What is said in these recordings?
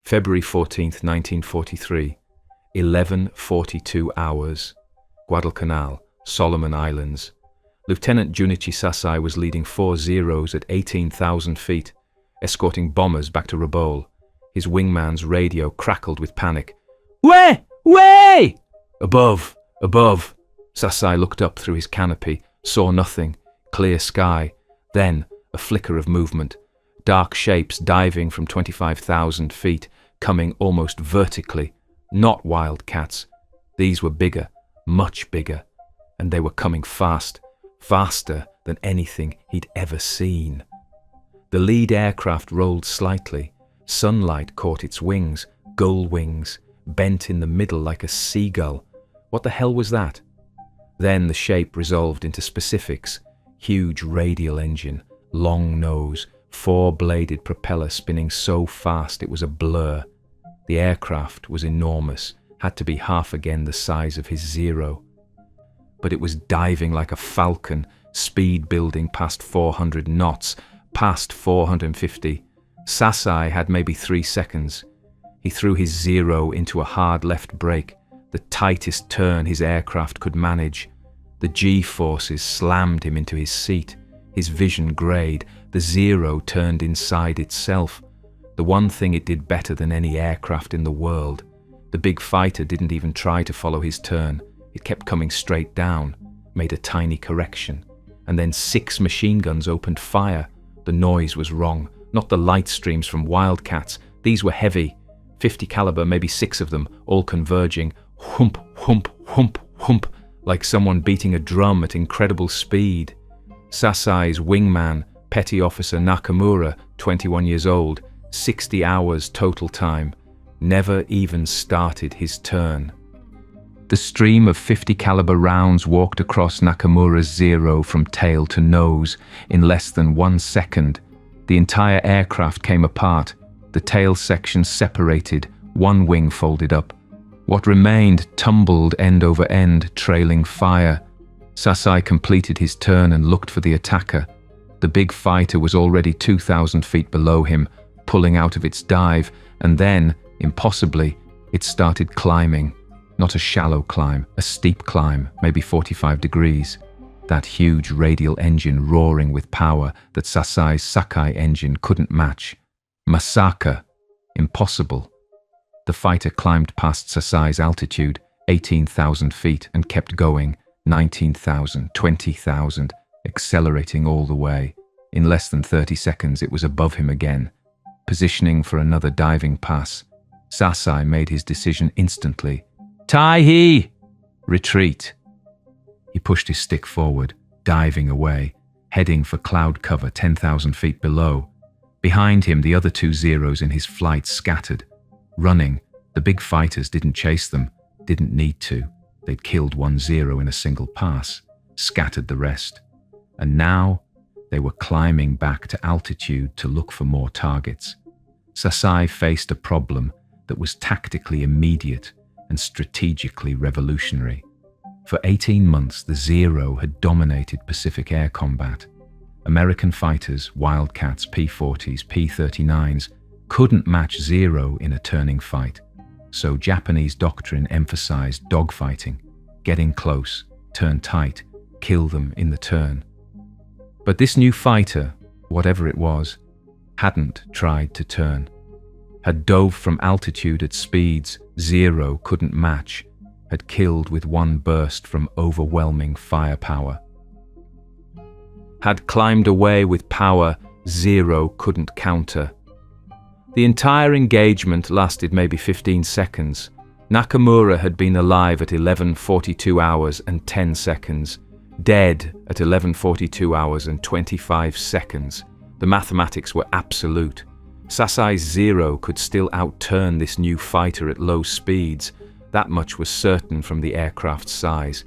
February 14th, 1943, 11:42 hours, Guadalcanal, Solomon Islands. Lieutenant Junichi Sasai was leading 4 Zeros at 18,000 feet, escorting bombers back to Rabaul. His wingman's radio crackled with panic. "Way! Way!" "Above! Above!" Sasai looked up through his canopy, saw nothing, clear sky, then a flicker of movement, dark shapes diving from 25,000 feet, coming almost vertically, not wildcats. These were bigger, much bigger, and they were coming fast, faster than anything he'd ever seen. The lead aircraft rolled slightly. Sunlight caught its wings, gull wings, bent in the middle like a seagull. What the hell was that? Then the shape resolved into specifics. Huge radial engine, long nose, 4-bladed propeller spinning so fast it was a blur. The aircraft was enormous, had to be half again the size of his Zero. But it was diving like a falcon, speed building past 400 knots, past 450. Sasai had maybe 3 seconds. He threw his Zero into a hard left brake, the tightest turn his aircraft could manage. The G-forces slammed him into his seat. His vision greyed. The Zero turned inside itself. The one thing it did better than any aircraft in the world. The big fighter didn't even try to follow his turn. It kept coming straight down, made a tiny correction, and then 6 machine guns opened fire. The noise was wrong, not the light streams from wildcats. These were heavy, 50 caliber, maybe 6 of them, all converging, whoomp, whoomp, whoomp, whoomp, like someone beating a drum at incredible speed. Sasai's wingman, Petty Officer Nakamura, 21 years old, 60 hours total time, never even started his turn. The stream of 50 caliber rounds walked across Nakamura's Zero from tail to nose in less than 1 second. The entire aircraft came apart. The tail section separated, one wing folded up. What remained tumbled end over end, trailing fire. Sasai completed his turn and looked for the attacker. The big fighter was already 2,000 feet below him, pulling out of its dive, and then, impossibly, it started climbing. Not a shallow climb, a steep climb, maybe 45 degrees. That huge radial engine roaring with power that Sasai's Sakai engine couldn't match. Masaka. Impossible. The fighter climbed past Sasai's altitude, 18,000 feet, and kept going, 19,000, 20,000, accelerating all the way. In less than 30 seconds, it was above him again. Positioning for another diving pass, Sasai made his decision instantly. Taihi! Retreat. He pushed his stick forward, diving away, heading for cloud cover 10,000 feet below. Behind him, the other 2 Zeros in his flight scattered. Running, the big fighters didn't chase them, didn't need to. They'd killed 1 Zero in a single pass, scattered the rest. And now, they were climbing back to altitude to look for more targets. Sasai faced a problem that was tactically immediate and strategically revolutionary. For 18 months, the Zero had dominated Pacific air combat. American fighters, Wildcats, P-40s, P-39s, couldn't match Zero in a turning fight. So Japanese doctrine emphasized dogfighting, getting close, turn tight, kill them in the turn. But this new fighter, whatever it was, hadn't tried to turn. Had dove from altitude at speeds Zero couldn't match, had killed with one burst from overwhelming firepower. Had climbed away with power Zero couldn't counter. The entire engagement lasted maybe 15 seconds. Nakamura had been alive at 11:42 hours and 10 seconds, dead at 11:42 hours and 25 seconds. The mathematics were absolute. Sasai's Zero could still outturn this new fighter at low speeds. That much was certain from the aircraft's size.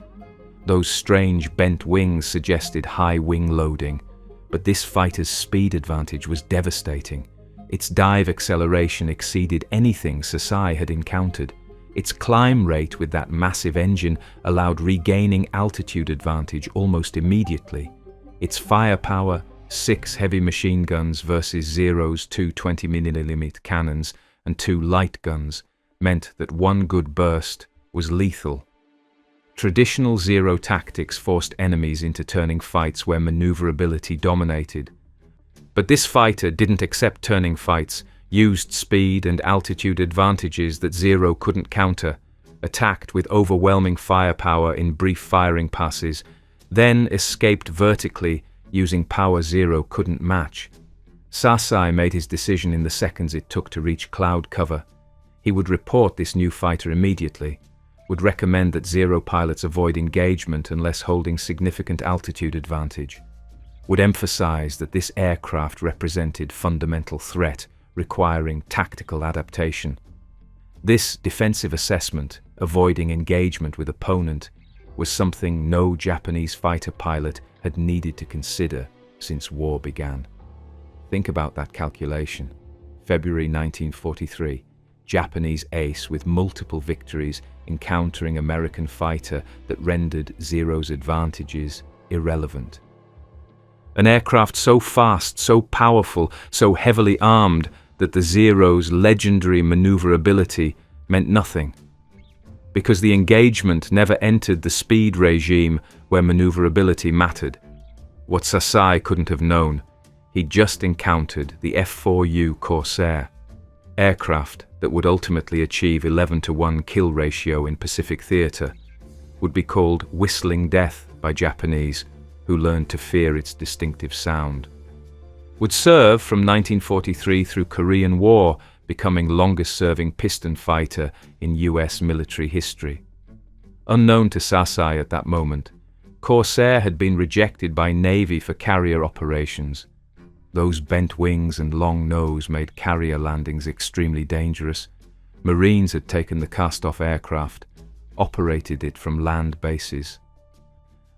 Those strange bent wings suggested high wing loading, but this fighter's speed advantage was devastating. Its dive acceleration exceeded anything Sasai had encountered. Its climb rate with that massive engine allowed regaining altitude advantage almost immediately. Its firepower, 6 heavy machine guns versus Zero's 2 20mm cannons, and 2 light guns meant that 1 good burst was lethal. Traditional Zero tactics forced enemies into turning fights where maneuverability dominated. But this fighter didn't accept turning fights, used speed and altitude advantages that Zero couldn't counter, attacked with overwhelming firepower in brief firing passes, then escaped vertically using power Zero couldn't match. Sasai made his decision in the seconds it took to reach cloud cover. He would report this new fighter immediately, would recommend that Zero pilots avoid engagement unless holding significant altitude advantage, would emphasize that this aircraft represented fundamental threat requiring tactical adaptation. This defensive assessment, avoiding engagement with opponent, was something no Japanese fighter pilot had needed to consider since war began. Think about that calculation. February 1943, Japanese ace with multiple victories encountering American fighter that rendered Zero's advantages irrelevant. An aircraft so fast, so powerful, so heavily armed that the Zero's legendary maneuverability meant nothing, because the engagement never entered the speed regime where maneuverability mattered. What Sasai couldn't have known, he'd just encountered the F4U Corsair, aircraft that would ultimately achieve 11-to-1 kill ratio in Pacific theater, would be called whistling death by Japanese who learned to fear its distinctive sound. Would serve from 1943 through Korean War, becoming longest-serving piston fighter in US military history. Unknown to Sasai at that moment, Corsair had been rejected by Navy for carrier operations. Those bent wings and long nose made carrier landings extremely dangerous. Marines had taken the cast-off aircraft, operated it from land bases,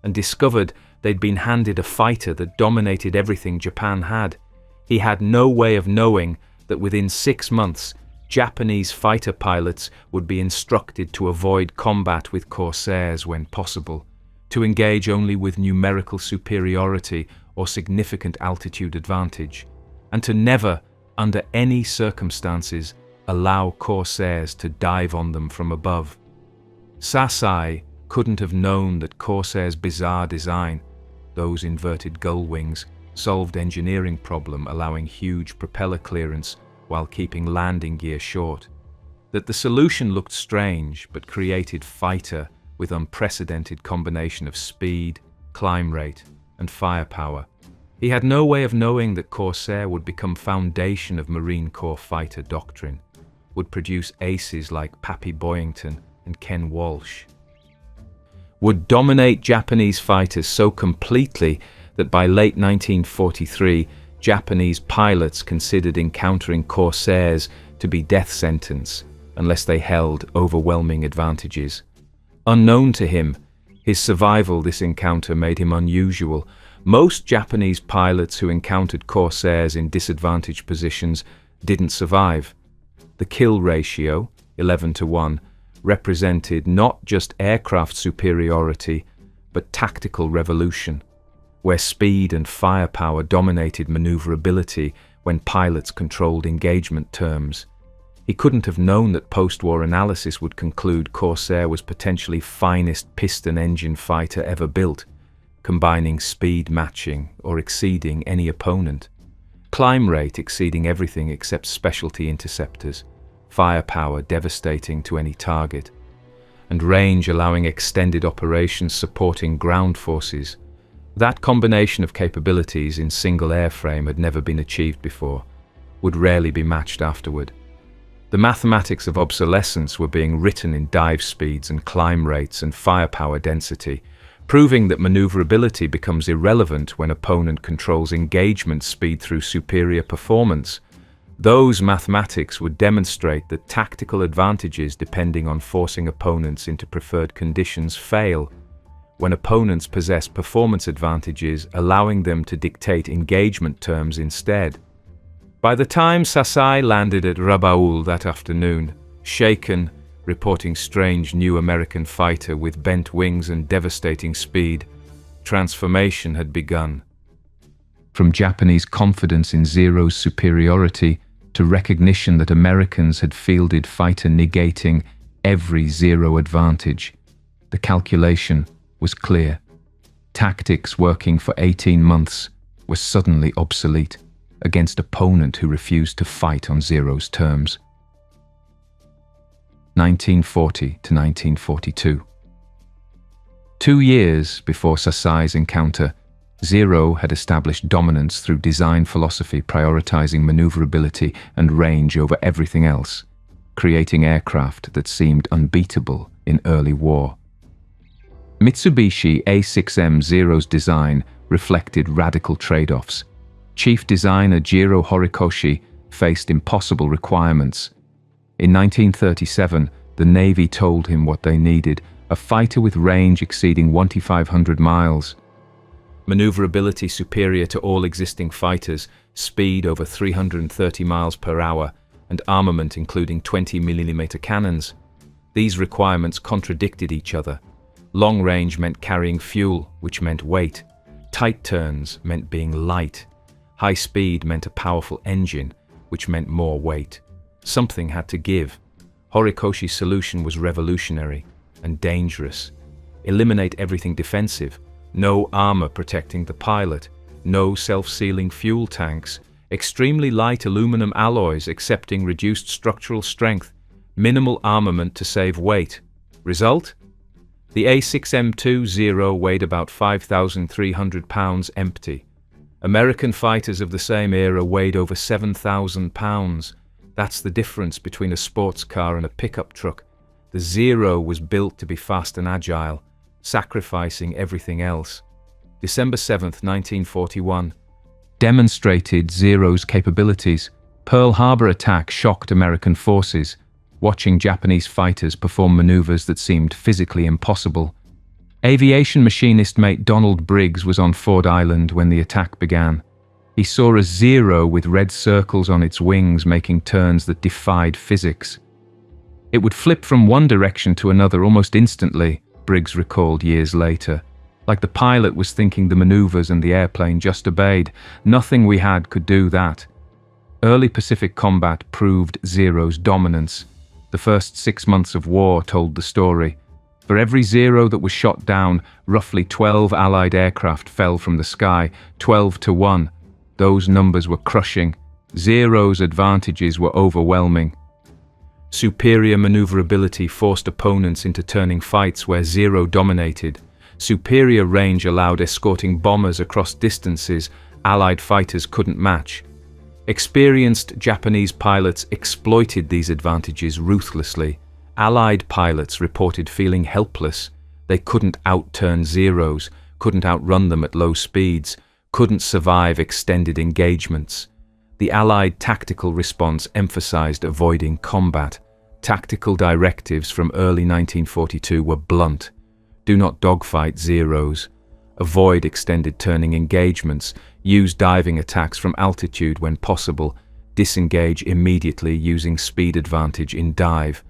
and discovered they'd been handed a fighter that dominated everything Japan had. He had no way of knowing that within 6 months, Japanese fighter pilots would be instructed to avoid combat with Corsairs when possible, to engage only with numerical superiority or significant altitude advantage, and to never, under any circumstances, allow Corsairs to dive on them from above. Sasai couldn't have known that Corsair's bizarre design, those inverted gull wings, solved engineering problem allowing huge propeller clearance while keeping landing gear short, that the solution looked strange but created fighter with unprecedented combination of speed, climb rate, and firepower. He had no way of knowing that Corsair would become foundation of Marine Corps fighter doctrine, would produce aces like Pappy Boyington and Ken Walsh, would dominate Japanese fighters so completely that by late 1943, Japanese pilots considered encountering Corsairs to be death sentence unless they held overwhelming advantages. Unknown to him, his survival this encounter made him unusual. Most Japanese pilots who encountered Corsairs in disadvantaged positions didn't survive. The kill ratio, 11-to-1, represented not just aircraft superiority, but tactical revolution, where speed and firepower dominated maneuverability when pilots controlled engagement terms. He couldn't have known that post-war analysis would conclude Corsair was potentially finest piston engine fighter ever built, combining speed matching or exceeding any opponent, climb rate exceeding everything except specialty interceptors, firepower devastating to any target, and range allowing extended operations supporting ground forces. That combination of capabilities in single airframe had never been achieved before, would rarely be matched afterward. The mathematics of obsolescence were being written in dive speeds and climb rates and firepower density, proving that maneuverability becomes irrelevant when opponent controls engagement speed through superior performance. Those mathematics would demonstrate that tactical advantages depending on forcing opponents into preferred conditions fail, when opponents possess performance advantages, allowing them to dictate engagement terms instead. By the time Sasai landed at Rabaul that afternoon, shaken, reporting strange new American fighter with bent wings and devastating speed, transformation had begun. From Japanese confidence in Zero's superiority to recognition that Americans had fielded fighter negating every zero advantage. The calculation was clear. Tactics working for 18 months were suddenly obsolete against opponent who refused to fight on zero's terms. 1940 to 1942. 2 years before Sasai's encounter, Zero had established dominance through design philosophy prioritizing maneuverability and range over everything else, creating aircraft that seemed unbeatable in early war. Mitsubishi A6M Zero's design reflected radical trade-offs. Chief designer Jiro Horikoshi faced impossible requirements. In 1937, the Navy told him what they needed: a fighter with range exceeding 2,500 miles. Maneuverability superior to all existing fighters, speed over 330 miles per hour, and armament including 20mm cannons. These requirements contradicted each other. Long range meant carrying fuel, which meant weight. Tight turns meant being light. High speed meant a powerful engine, which meant more weight. Something had to give. Horikoshi's solution was revolutionary and dangerous. Eliminate everything defensive. No armor protecting the pilot. No self-sealing fuel tanks. Extremely light aluminum alloys accepting reduced structural strength. Minimal armament to save weight. Result? The A6M2 Zero weighed about 5,300 pounds empty. American fighters of the same era weighed over 7,000 pounds. That's the difference between a sports car and a pickup truck. The Zero was built to be fast and agile, sacrificing everything else. December 7, 1941. Demonstrated Zero's capabilities. Pearl Harbor attack shocked American forces, watching Japanese fighters perform maneuvers that seemed physically impossible. Aviation machinist mate Donald Briggs was on Ford Island when the attack began. He saw a Zero with red circles on its wings making turns that defied physics. It would flip from one direction to another almost instantly, Briggs recalled years later. Like the pilot was thinking the maneuvers and the airplane just obeyed. Nothing we had could do that. Early Pacific combat proved Zero's dominance. The first 6 months of war told the story. For every Zero that was shot down, roughly 12 Allied aircraft fell from the sky, 12 to 1. Those numbers were crushing. Zero's advantages were overwhelming. Superior maneuverability forced opponents into turning fights where Zero dominated. Superior range allowed escorting bombers across distances Allied fighters couldn't match. Experienced Japanese pilots exploited these advantages ruthlessly. Allied pilots reported feeling helpless. They couldn't outturn Zeros, couldn't outrun them at low speeds, couldn't survive extended engagements. The Allied tactical response emphasized avoiding combat. Tactical directives from early 1942 were blunt. Do not dogfight Zeros. Avoid extended turning engagements. Use diving attacks from altitude when possible. Disengage immediately using speed advantage in dive.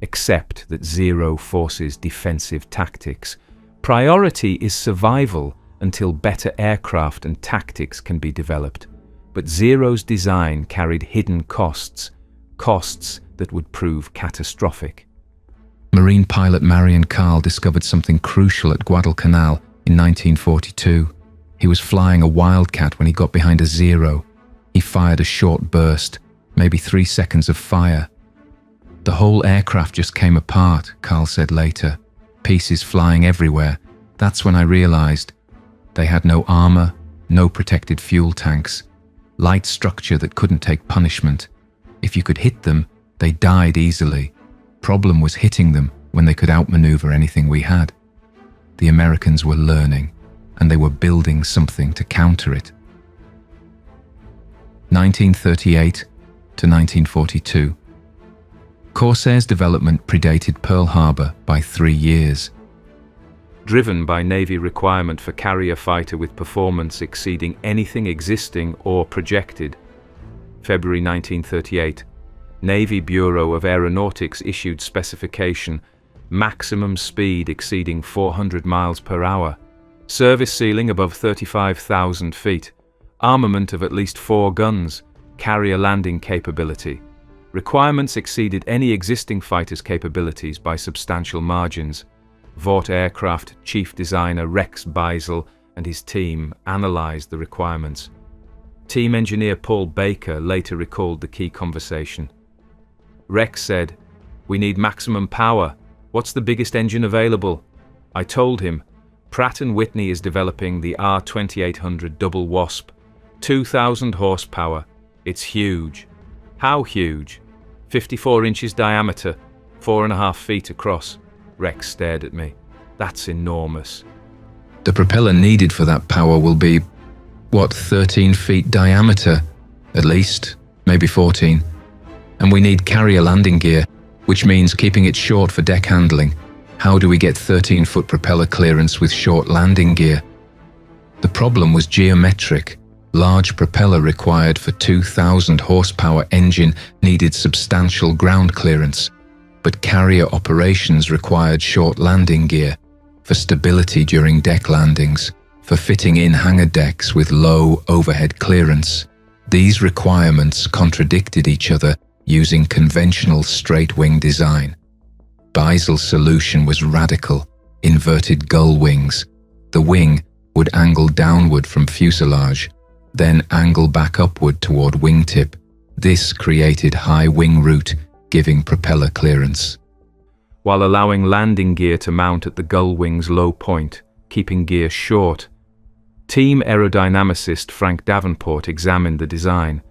Accept that Zero forces defensive tactics. Priority is survival until better aircraft and tactics can be developed. But Zero's design carried hidden costs that would prove catastrophic. Marine pilot Marion Carl discovered something crucial at Guadalcanal in 1942. He was flying a Wildcat when he got behind a Zero. He fired a short burst, maybe 3 seconds of fire. The whole aircraft just came apart, Carl said later. Pieces flying everywhere. That's when I realized they had no armor, no protected fuel tanks. Light structure that couldn't take punishment. If you could hit them, they died easily. Problem was hitting them when they could outmaneuver anything we had. The Americans were learning, and they were building something to counter it. 1938 to 1942. Corsairs development predated Pearl Harbor by 3 years. Driven by Navy requirement for carrier fighter with performance exceeding anything existing or projected. February 1938. Navy Bureau of Aeronautics issued specification, maximum speed exceeding 400 miles per hour, service ceiling above 35,000 feet, armament of at least 4 guns, carrier landing capability. Requirements exceeded any existing fighter's capabilities by substantial margins. Vought Aircraft chief designer Rex Beisel and his team analyzed the requirements. Team engineer Paul Baker later recalled the key conversation. Rex said, "We need maximum power. What's the biggest engine available?" I told him, "Pratt & Whitney is developing the R2800 Double Wasp. 2,000 horsepower. It's huge." "How huge?" 54 inches diameter, 4.5 feet across. Rex stared at me. "That's enormous." The propeller needed for that power will be, 13 feet diameter? At least, maybe 14. And we need carrier landing gear, which means keeping it short for deck handling. How do we get 13-foot propeller clearance with short landing gear? The problem was geometric. Large propeller required for 2,000 horsepower engine needed substantial ground clearance, but carrier operations required short landing gear for stability during deck landings, for fitting in hangar decks with low overhead clearance. These requirements contradicted each other using conventional straight-wing design. Beisel's solution was radical: inverted gull wings. The wing would angle downward from fuselage, then angle back upward toward wingtip. This created high wing root, giving propeller clearance, while allowing landing gear to mount at the gull wing's low point, keeping gear short. Team aerodynamicist Frank Davenport examined the design.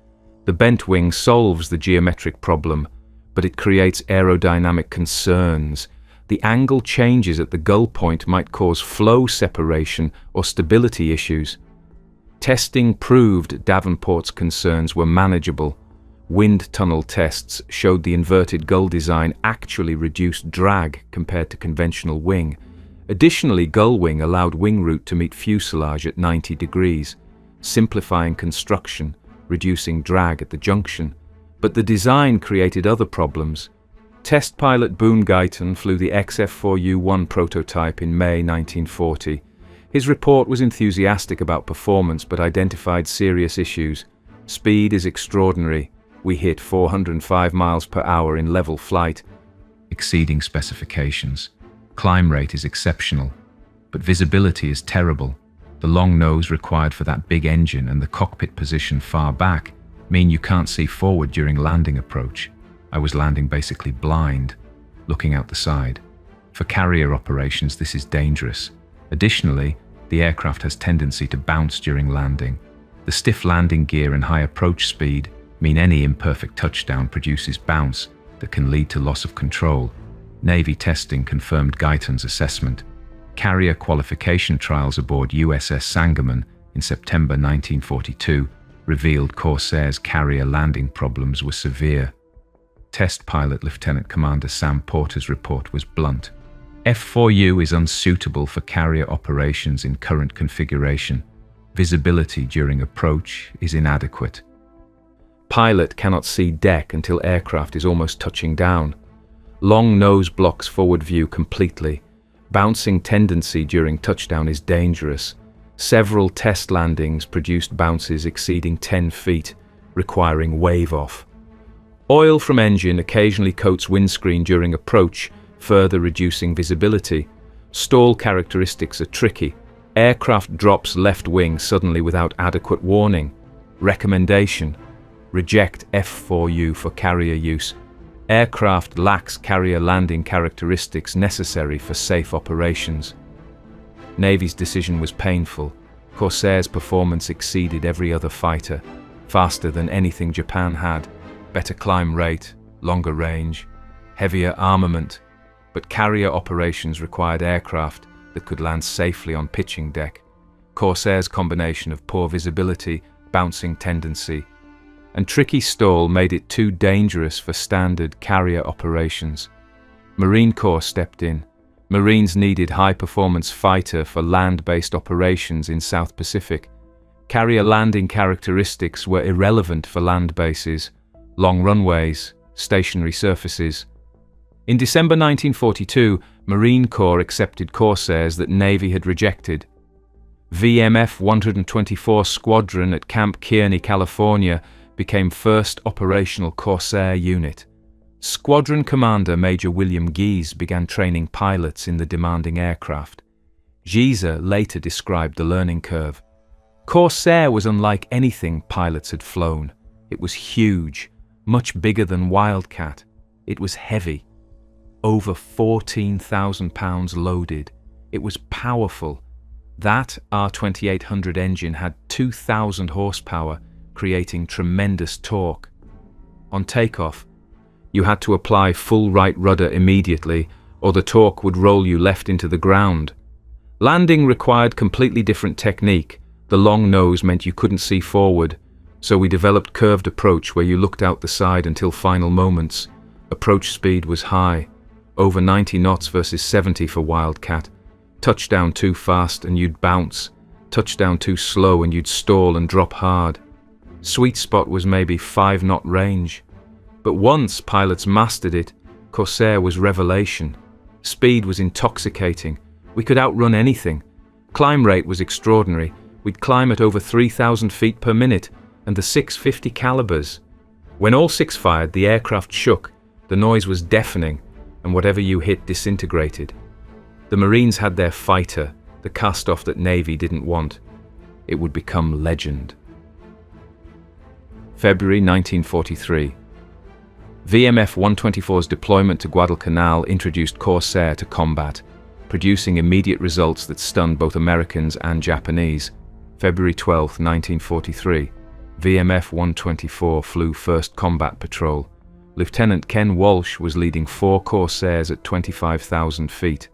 The bent wing solves the geometric problem, but it creates aerodynamic concerns. The angle changes at the gull point might cause flow separation or stability issues. Testing proved Davenport's concerns were manageable. Wind tunnel tests showed the inverted gull design actually reduced drag compared to conventional wing. Additionally, gull wing allowed wing root to meet fuselage at 90 degrees, simplifying construction, reducing drag at the junction. But the design created other problems. Test pilot Boone Guyton flew the F4U prototype in May 1940. His report was enthusiastic about performance but identified serious issues. Speed is extraordinary. We hit 405 miles per hour in level flight, exceeding specifications. Climb rate is exceptional, but visibility is terrible. The long nose required for that big engine and the cockpit position far back mean you can't see forward during landing approach. I was landing basically blind, looking out the side. For carrier operations, this is dangerous. Additionally, the aircraft has tendency to bounce during landing. The stiff landing gear and high approach speed mean any imperfect touchdown produces bounce that can lead to loss of control. Navy testing confirmed Guyton's assessment. Carrier qualification trials aboard USS Sangamon in September 1942 revealed Corsairs' carrier landing problems were severe. Test pilot Lieutenant Commander Sam Porter's report was blunt. F4U is unsuitable for carrier operations in current configuration. Visibility during approach is inadequate. Pilot cannot see deck until aircraft is almost touching down. Long nose blocks forward view completely. Bouncing tendency during touchdown is dangerous. Several test landings produced bounces exceeding 10 feet, requiring wave-off. Oil from engine occasionally coats windscreen during approach, further reducing visibility. Stall characteristics are tricky. Aircraft drops left wing suddenly without adequate warning. Recommendation: reject F4U for carrier use. Aircraft lacks carrier landing characteristics necessary for safe operations. Navy's decision was painful. Corsair's performance exceeded every other fighter, faster than anything Japan had, better climb rate, longer range, heavier armament, but carrier operations required aircraft that could land safely on pitching deck. Corsair's combination of poor visibility, bouncing tendency, and tricky stall made it too dangerous for standard carrier operations. Marine Corps stepped in. Marines needed high-performance fighter for land-based operations in South Pacific. Carrier landing characteristics were irrelevant for land bases, long runways, stationary surfaces. In December 1942, Marine Corps accepted Corsairs that Navy had rejected. VMF 124 Squadron at Camp Kearney, California, became 1st Operational Corsair Unit. Squadron Commander Major William Giese began training pilots in the demanding aircraft. Giese later described the learning curve. Corsair was unlike anything pilots had flown. It was huge, much bigger than Wildcat. It was heavy. Over 14,000 pounds loaded. It was powerful. That R2800 engine had 2,000 horsepower, creating tremendous torque. On takeoff, you had to apply full right rudder immediately, or the torque would roll you left into the ground. Landing required completely different technique. The long nose meant you couldn't see forward, so we developed curved approach where you looked out the side until final moments. Approach speed was high, over 90 knots versus 70 for Wildcat. Touchdown too fast and you'd bounce. Touchdown too slow and you'd stall and drop hard. Sweet spot was maybe 5-knot range. But once pilots mastered it, Corsair was revelation. Speed was intoxicating. We could outrun anything. Climb rate was extraordinary. We'd climb at over 3,000 feet per minute, and the 650 calibers. When all six fired, the aircraft shook. The noise was deafening, and whatever you hit disintegrated. The Marines had their fighter, the castoff that Navy didn't want. It would become legend. February 1943. VMF 124's deployment to Guadalcanal introduced Corsair to combat, producing immediate results that stunned both Americans and Japanese. February 12, 1943. VMF 124 flew first combat patrol. Lieutenant Ken Walsh was leading 4 Corsairs at 25,000 feet.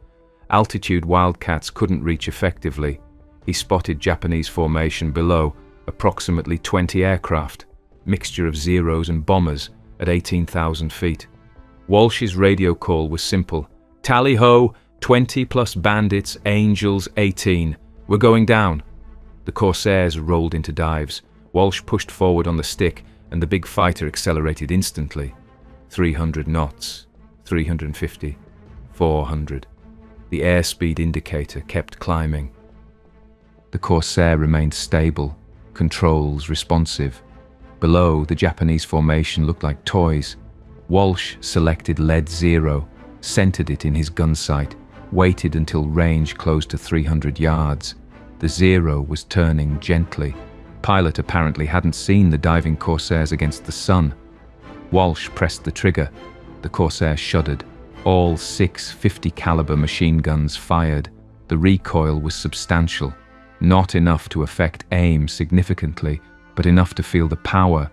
Altitude Wildcats couldn't reach effectively. He spotted Japanese formation below, approximately 20 aircraft, mixture of Zeros and bombers, at 18,000 feet. Walsh's radio call was simple. Tally-ho, 20 plus bandits, Angels 18. We're going down. The Corsairs rolled into dives. Walsh pushed forward on the stick, and the big fighter accelerated instantly. 300 knots, 350, 400. The airspeed indicator kept climbing. The Corsair remained stable, controls responsive. Below, the Japanese formation looked like toys. Walsh selected lead 0, centered it in his gun sight, waited until range close to 300 yards. The 0 was turning gently. Pilot apparently hadn't seen the diving Corsairs against the sun. Walsh pressed the trigger. The Corsair shuddered. All 6 50 caliber machine guns fired. The recoil was substantial. Not enough to affect aim significantly, but enough to feel the power.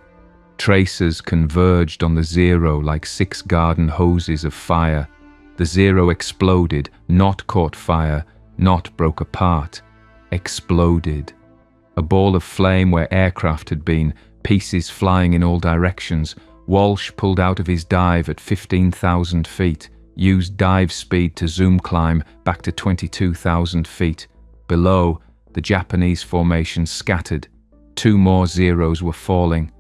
Tracers converged on the 0 like 6 garden hoses of fire. The 0 exploded, not caught fire, not broke apart. Exploded. A ball of flame where aircraft had been, pieces flying in all directions. Walsh pulled out of his dive at 15,000 feet, used dive speed to zoom climb back to 22,000 feet. Below, the Japanese formation scattered. 2 more Zeros were falling.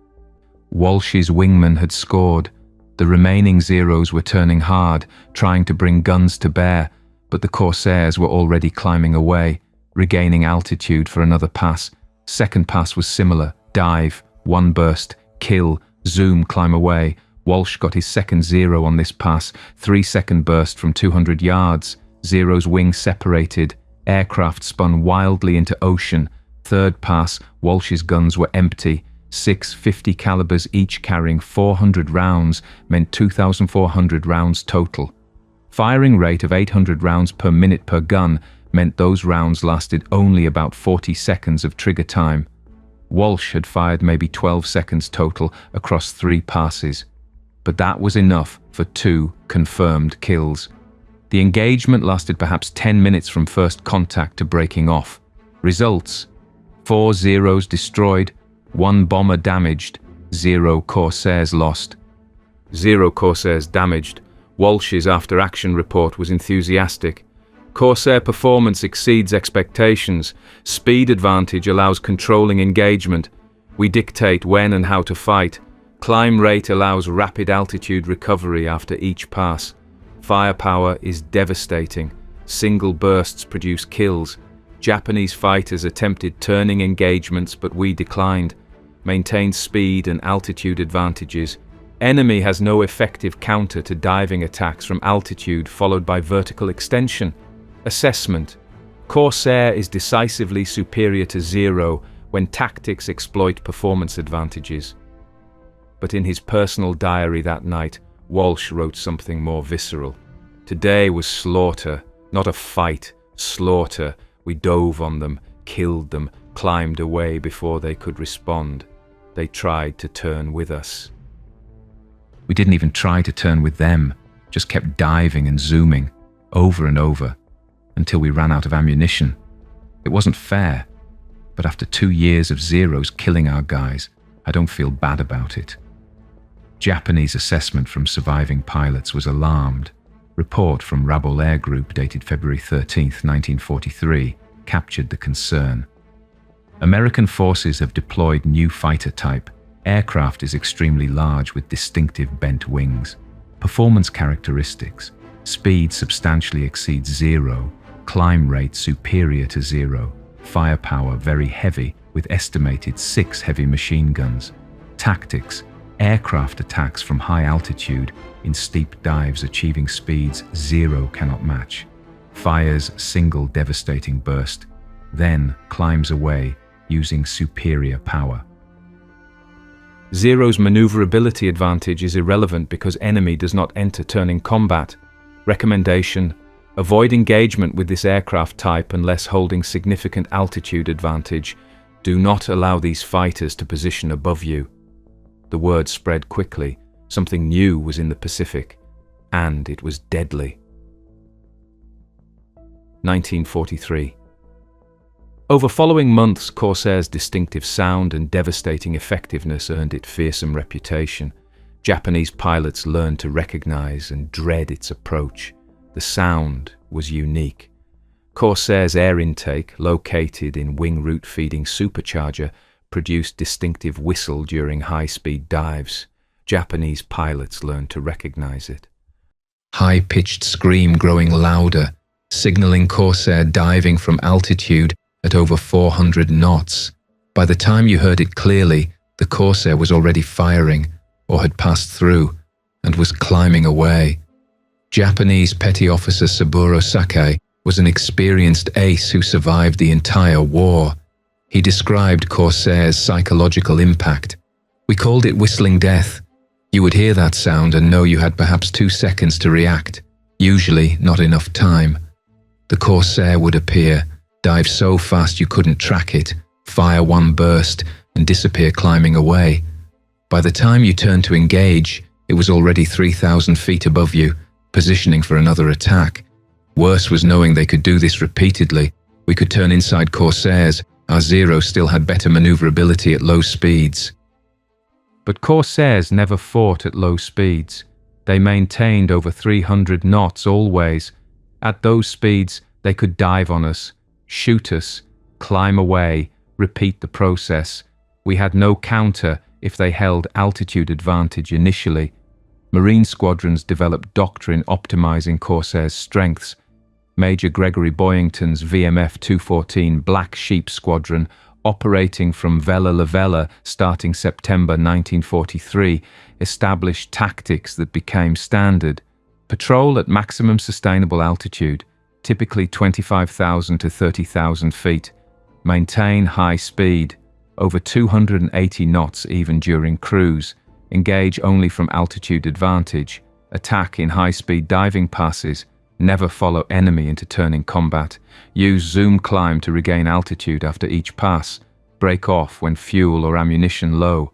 Walsh's wingman had scored. The remaining Zeros were turning hard, trying to bring guns to bear, but the Corsairs were already climbing away, regaining altitude for another pass. Second pass was similar. Dive, 1 burst, kill, zoom, climb away. Walsh got his second 0 on this pass, 3-second burst from 200 yards. Zero's wings separated. Aircraft spun wildly into ocean. Third pass, Walsh's guns were empty. 6 50 calibers each carrying 400 rounds meant 2,400 rounds total. Firing rate of 800 rounds per minute per gun meant those rounds lasted only about 40 seconds of trigger time. Walsh had fired maybe 12 seconds total across 3 passes. But that was enough for 2 confirmed kills. The engagement lasted perhaps 10 minutes from first contact to breaking off. Results: 4 Zeros destroyed, 1 bomber damaged, 0 Corsairs lost. 0 Corsairs damaged. Walsh's after-action report was enthusiastic. Corsair performance exceeds expectations. Speed advantage allows controlling engagement. We dictate when and how to fight. Climb rate allows rapid altitude recovery after each pass. Firepower is devastating. Single bursts produce kills. Japanese fighters attempted turning engagements, but we declined. maintains speed and altitude advantages. Enemy has no effective counter to diving attacks from altitude followed by vertical extension. Assessment. Corsair is decisively superior to Zero when tactics exploit performance advantages. But in his personal diary that night, Walsh wrote something more visceral. Today was slaughter, not a fight, slaughter. We dove on them, killed them, climbed away before they could respond. They tried to turn with us. We didn't even try to turn with them, just kept diving and zooming, over and over, until we ran out of ammunition. It wasn't fair, but after 2 years of Zeros killing our guys, I don't feel bad about it. Japanese assessment from surviving pilots was alarmed. Report from Rabaul Air Group dated February 13, 1943, captured the concern. American forces have deployed new fighter type. Aircraft is extremely large with distinctive bent wings. Performance characteristics. Speed substantially exceeds Zero. Climb rate superior to Zero. Firepower very heavy with estimated 6 heavy machine guns. Tactics. Aircraft attacks from high altitude in steep dives achieving speeds Zero cannot match. Fires single devastating burst, then climbs away using superior power. Zero's maneuverability advantage is irrelevant because enemy does not enter turning combat. Recommendation: avoid engagement with this aircraft type unless holding significant altitude advantage. Do not allow these fighters to position above you. The word spread quickly. Something new was in the Pacific, and it was deadly. 1943. Over following months, Corsair's distinctive sound and devastating effectiveness earned it fearsome reputation. Japanese pilots learned to recognize and dread its approach. The sound was unique. Corsair's air intake, located in wing root feeding supercharger, produced distinctive whistle during high-speed dives. Japanese pilots learned to recognize it. High-pitched scream growing louder, signaling Corsair diving from altitude at over 400 knots. By the time you heard it clearly, the Corsair was already firing, or had passed through, and was climbing away. Japanese Petty Officer Saburo Sakai was an experienced ace who survived the entire war. He described Corsair's psychological impact. We called it whistling death. You would hear that sound and know you had perhaps 2 seconds to react, usually not enough time. The Corsair would appear, dive so fast you couldn't track it, fire one burst, and disappear climbing away. By the time you turned to engage, it was already 3,000 feet above you, positioning for another attack. Worse was knowing they could do this repeatedly. We could turn inside Corsairs. Our Zero still had better maneuverability at low speeds. But Corsairs never fought at low speeds. They maintained over 300 knots always. At those speeds, they could dive on us, shoot us, climb away, repeat the process. We had no counter if they held altitude advantage initially. Marine squadrons developed doctrine optimizing Corsairs' strengths. Major Gregory Boyington's VMF 214 Black Sheep Squadron, operating from Vella La Vella starting September 1943, established tactics that became standard. Patrol at maximum sustainable altitude, typically 25,000 to 30,000 feet. Maintain high speed, over 280 knots even during cruise. Engage only from altitude advantage. Attack in high-speed diving passes. Never follow enemy into turning combat. Use zoom climb to regain altitude after each pass. Break off when fuel or ammunition low.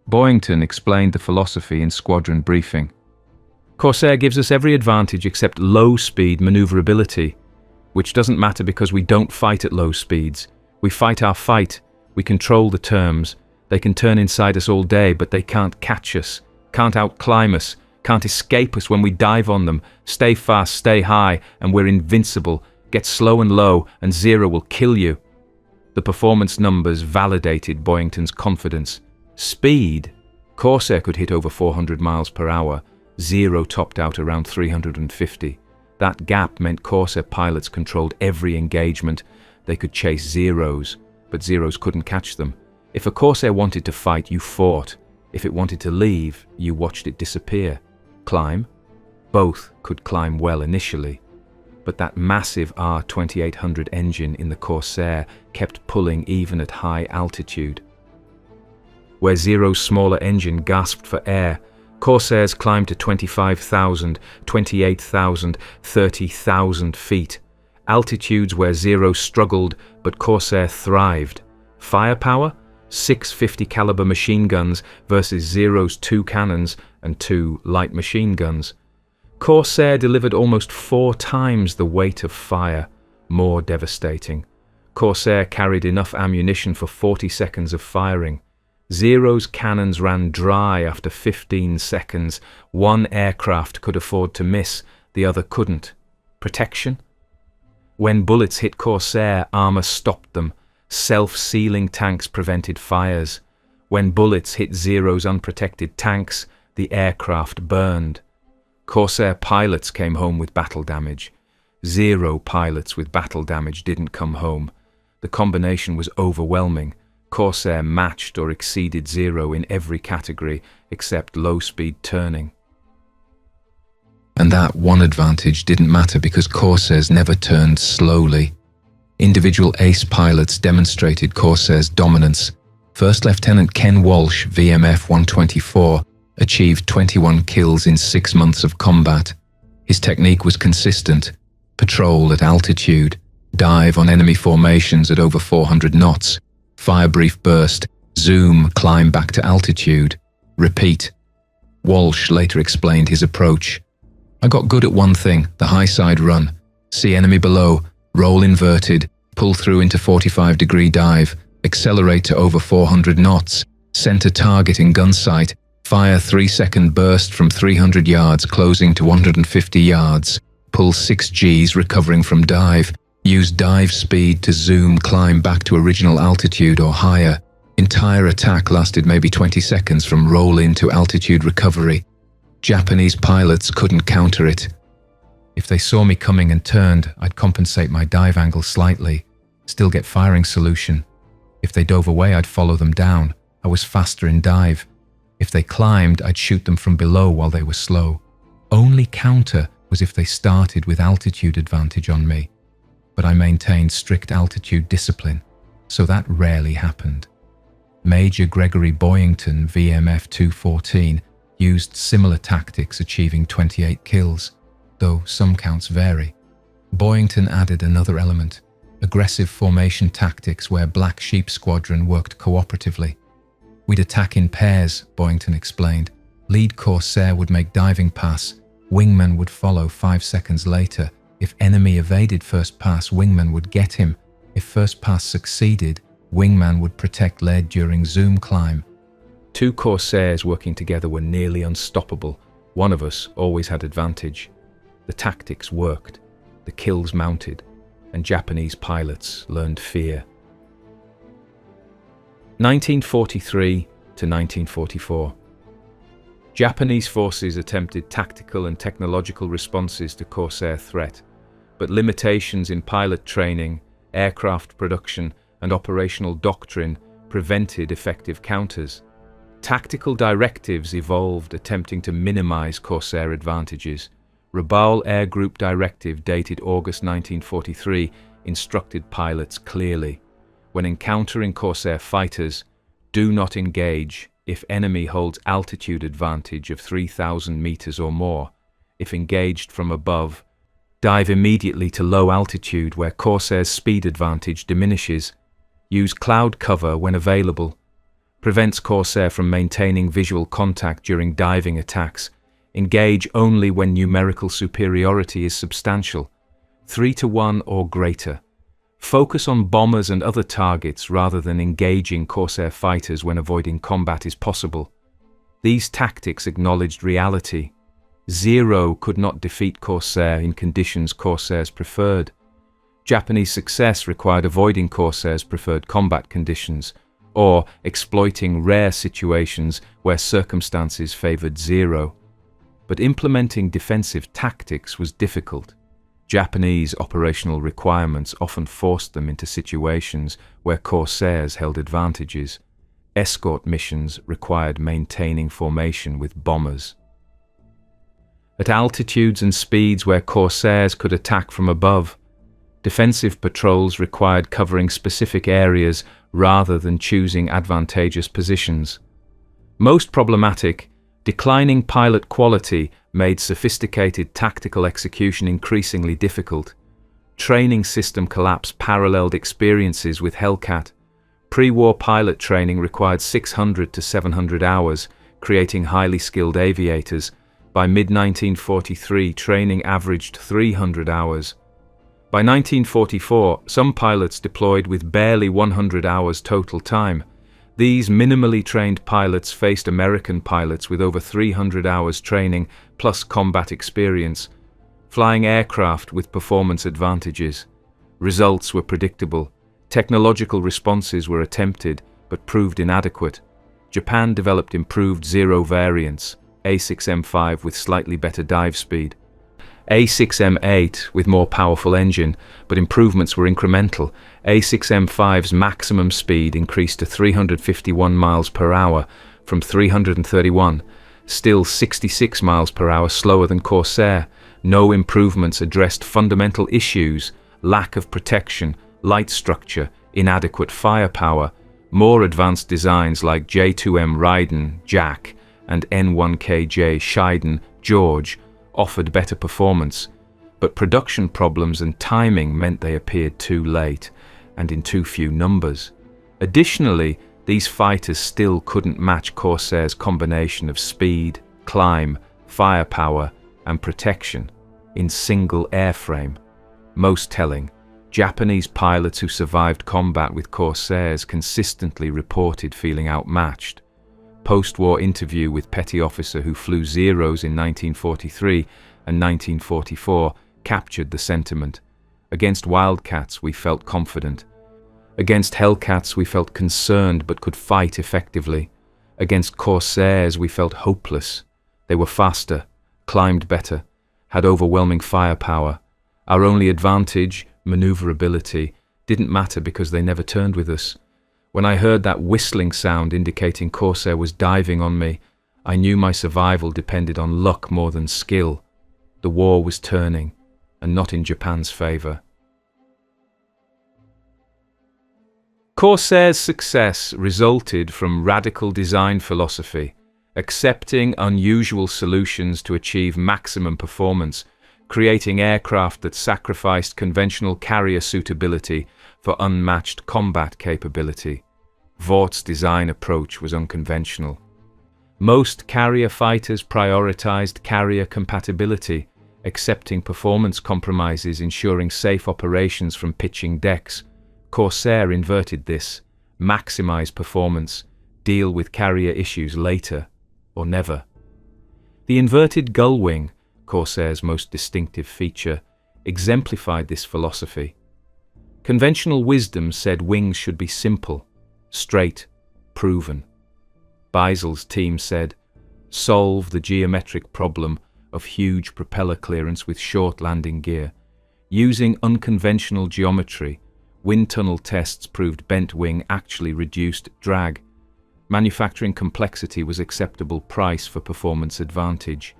Boyington explained the philosophy in squadron briefing. Corsair gives us every advantage except low-speed maneuverability, which doesn't matter because we don't fight at low speeds. We fight our fight. We control the terms. They can turn inside us all day, but they can't catch us, can't outclimb us, can't escape us when we dive on them. Stay fast, stay high, and we're invincible. Get slow and low, and Zero will kill you. The performance numbers validated Boyington's confidence. Speed. Corsair could hit over 400 miles per hour. Zero topped out around 350. That gap meant Corsair pilots controlled every engagement. They could chase Zeros, but Zeros couldn't catch them. If a Corsair wanted to fight, you fought. If it wanted to leave, you watched it disappear. Climb? Both could climb well initially, but that massive R2800 engine in the Corsair kept pulling even at high altitude. Where Zero's smaller engine gasped for air, Corsairs climbed to 25,000, 28,000, 30,000 feet. Altitudes where Zero struggled, but Corsair thrived. Firepower? 650 caliber machine guns versus Zero's 2 cannons and 2 light machine guns. Corsair delivered almost 4 times the weight of fire, more devastating. Corsair carried enough ammunition for 40 seconds of firing. Zero's cannons ran dry after 15 seconds. One aircraft could afford to miss, the other couldn't. Protection? When bullets hit Corsair, armor stopped them. Self-sealing tanks prevented fires. When bullets hit Zero's unprotected tanks, the aircraft burned. Corsair pilots came home with battle damage. Zero pilots with battle damage didn't come home. The combination was overwhelming. Corsair matched or exceeded Zero in every category except low-speed turning. And that one advantage didn't matter because Corsairs never turned slowly. Individual ace pilots demonstrated Corsairs' dominance. First Lieutenant Ken Walsh, VMF 124, achieved 21 kills in 6 months of combat. His technique was consistent: patrol at altitude, dive on enemy formations at over 400 knots, fire brief burst, zoom, climb back to altitude, repeat. Walsh later explained his approach. I got good at one thing, the high side run. See enemy below, roll inverted, pull through into 45-degree dive, accelerate to over 400 knots, center target in gun sight, fire 3-second burst from 300 yards closing to 150 yards, pull 6 Gs recovering from dive, use dive speed to zoom, climb back to original altitude or higher. Entire attack lasted maybe 20 seconds from roll in to altitude recovery. Japanese pilots couldn't counter it. If they saw me coming and turned, I'd compensate my dive angle slightly, still get firing solution. If they dove away, I'd follow them down. I was faster in dive. If they climbed, I'd shoot them from below while they were slow. Only counter was if they started with altitude advantage on me. But I maintained strict altitude discipline, so that rarely happened. Major Gregory Boyington, VMF 214, used similar tactics, achieving 28 kills, though some counts vary. Boyington added another element: aggressive formation tactics where Black Sheep Squadron worked cooperatively. We'd attack in pairs, Boyington explained. Lead Corsair would make diving pass, wingman would follow 5 seconds later. If enemy evaded first pass, wingman would get him. If first pass succeeded, wingman would protect lead during zoom climb. 2 Corsairs working together were nearly unstoppable. One of us always had advantage. The tactics worked, the kills mounted, and Japanese pilots learned fear. 1943 to 1944. Japanese forces attempted tactical and technological responses to Corsair threat, but limitations in pilot training, aircraft production, and operational doctrine prevented effective counters. Tactical directives evolved, attempting to minimize Corsair advantages. Rabaul Air Group Directive, dated August 1943, instructed pilots clearly: when encountering Corsair fighters, do not engage if enemy holds altitude advantage of 3,000 meters or more. If engaged from above, dive immediately to low altitude where Corsair's speed advantage diminishes. Use cloud cover when available. Prevents Corsair from maintaining visual contact during diving attacks. Engage only when numerical superiority is substantial, 3-to-1 or greater. Focus on bombers and other targets rather than engaging Corsair fighters when avoiding combat is possible. These tactics acknowledged reality. Zero could not defeat Corsair in conditions Corsairs preferred. Japanese success required avoiding Corsairs' preferred combat conditions, or exploiting rare situations where circumstances favored Zero. But implementing defensive tactics was difficult. Japanese operational requirements often forced them into situations where Corsairs held advantages. Escort missions required maintaining formation with bombers. At altitudes and speeds where Corsairs could attack from above, defensive patrols required covering specific areas rather than choosing advantageous positions. Most problematic, declining pilot quality made sophisticated tactical execution increasingly difficult. Training system collapse paralleled experiences with Hellcat. Pre-war pilot training required 600 to 700 hours, creating highly skilled aviators. By mid-1943, training averaged 300 hours. By 1944, some pilots deployed with barely 100 hours total time. These minimally trained pilots faced American pilots with over 300 hours training plus combat experience, flying aircraft with performance advantages. Results were predictable. Technological responses were attempted, but proved inadequate. Japan developed improved zero variants, A6M5 with slightly better dive speed, A6M8 with more powerful engine, but improvements were incremental. A6M5's maximum speed increased to 351 miles per hour from 331, still 66 miles per hour slower than Corsair. No improvements addressed fundamental issues: lack of protection, light structure, inadequate firepower. More advanced designs like J2M Raiden, Jack, and N1KJ Scheiden, George, offered better performance, but production problems and timing meant they appeared too late and in too few numbers. Additionally, these fighters still couldn't match Corsair's combination of speed, climb, firepower, and protection in single airframe. Most telling, Japanese pilots who survived combat with Corsairs consistently reported feeling outmatched. Post-war interview with petty officer who flew Zeros in 1943 and 1944 captured the sentiment. Against Wildcats we felt confident. Against Hellcats we felt concerned but could fight effectively. Against Corsairs we felt hopeless. They were faster, climbed better, had overwhelming firepower. Our only advantage, maneuverability, didn't matter because they never turned with us. When I heard that whistling sound indicating Corsair was diving on me, I knew my survival depended on luck more than skill. The war was turning, and not in Japan's favor. Corsair's success resulted from radical design philosophy, accepting unusual solutions to achieve maximum performance, creating aircraft that sacrificed conventional carrier suitability for unmatched combat capability. Vort's design approach was unconventional. Most carrier fighters prioritized carrier compatibility, accepting performance compromises ensuring safe operations from pitching decks. Corsair inverted this: maximize performance, deal with carrier issues later or never. The inverted gull wing, Corsair's most distinctive feature, exemplified this philosophy. Conventional wisdom said wings should be simple, straight, proven. Beisel's team said, solve the geometric problem of huge propeller clearance with short landing gear. Using unconventional geometry, wind tunnel tests proved bent wing actually reduced drag. Manufacturing complexity was acceptable price for performance advantage.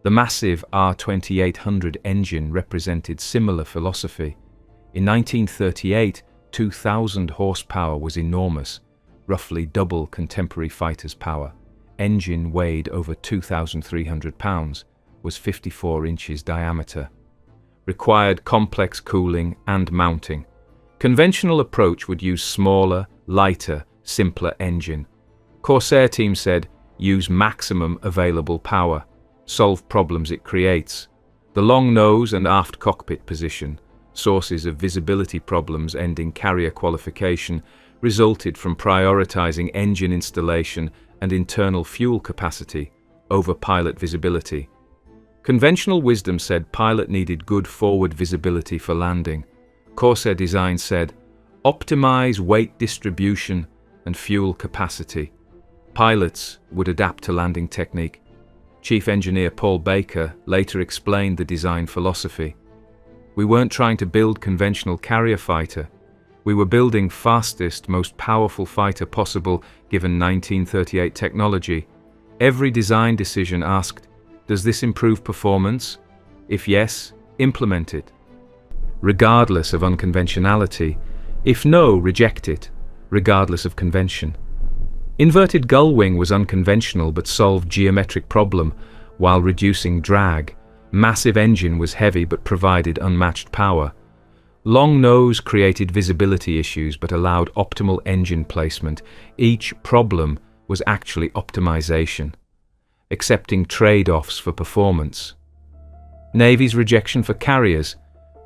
The massive R2800 engine represented similar philosophy. In 1938, 2,000 horsepower was enormous, roughly double contemporary fighters' power. Engine weighed over 2,300 pounds, was 54 inches diameter. Required complex cooling and mounting. Conventional approach would use smaller, lighter, simpler engine. Corsair team said, use maximum available power. Solve problems it creates. The long nose and aft cockpit position, sources of visibility problems ending carrier qualification, resulted from prioritizing engine installation and internal fuel capacity over pilot visibility. Conventional wisdom said pilot needed good forward visibility for landing. Corsair design said, optimize weight distribution and fuel capacity. Pilots would adapt to landing technique. Chief Engineer Paul Baker later explained the design philosophy. We weren't trying to build conventional carrier fighter. We were building fastest, most powerful fighter possible given 1938 technology. Every design decision asked, does this improve performance? If yes, implement it, regardless of unconventionality. If no, reject it, regardless of convention. Inverted gull wing was unconventional but solved geometric problem while reducing drag. Massive engine was heavy but provided unmatched power. Long nose created visibility issues but allowed optimal engine placement. Each problem was actually optimization, accepting trade-offs for performance. Navy's rejection for carriers,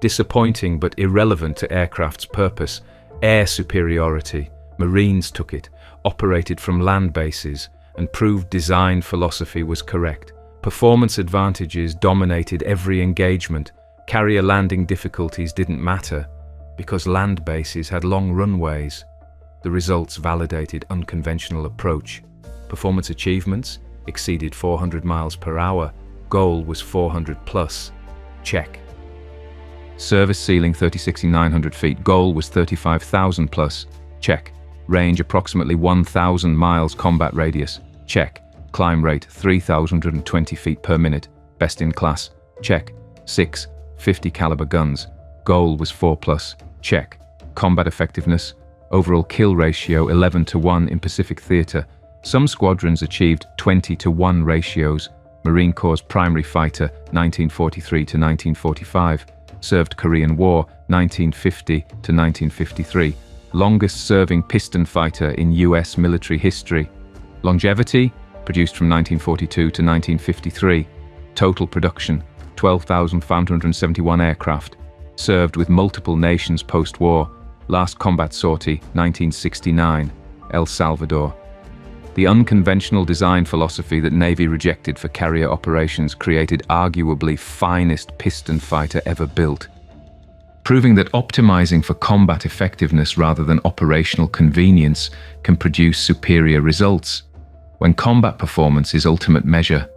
disappointing but irrelevant to aircraft's purpose. Air superiority, Marines took it, operated from land bases, and proved design philosophy was correct. Performance advantages dominated every engagement. Carrier landing difficulties didn't matter, because land bases had long runways. The results validated unconventional approach. Performance achievements exceeded 400 miles per hour. Goal was 400 plus. Check. Service ceiling 36,900 feet. Goal was 35,000 plus. Check. Range approximately 1,000 miles. Combat radius. Check. Climb rate 3,120 feet per minute. Best in class. Check. 6 50 caliber guns. Goal was 4 plus. Check. Combat effectiveness. Overall kill ratio 11:1 in Pacific Theater. Some squadrons achieved 20:1 ratios. Marine Corps primary fighter 1943 to 1945. Served Korean War 1950 to 1953. Longest serving piston fighter in US military history. Longevity produced from 1942 to 1953. Total production 12,571 aircraft. Served with multiple nations post-war. Last combat sortie 1969, El Salvador. The unconventional design philosophy that Navy rejected for carrier operations created arguably finest piston fighter ever built, proving that optimizing for combat effectiveness rather than operational convenience can produce superior results when combat performance is ultimate measure.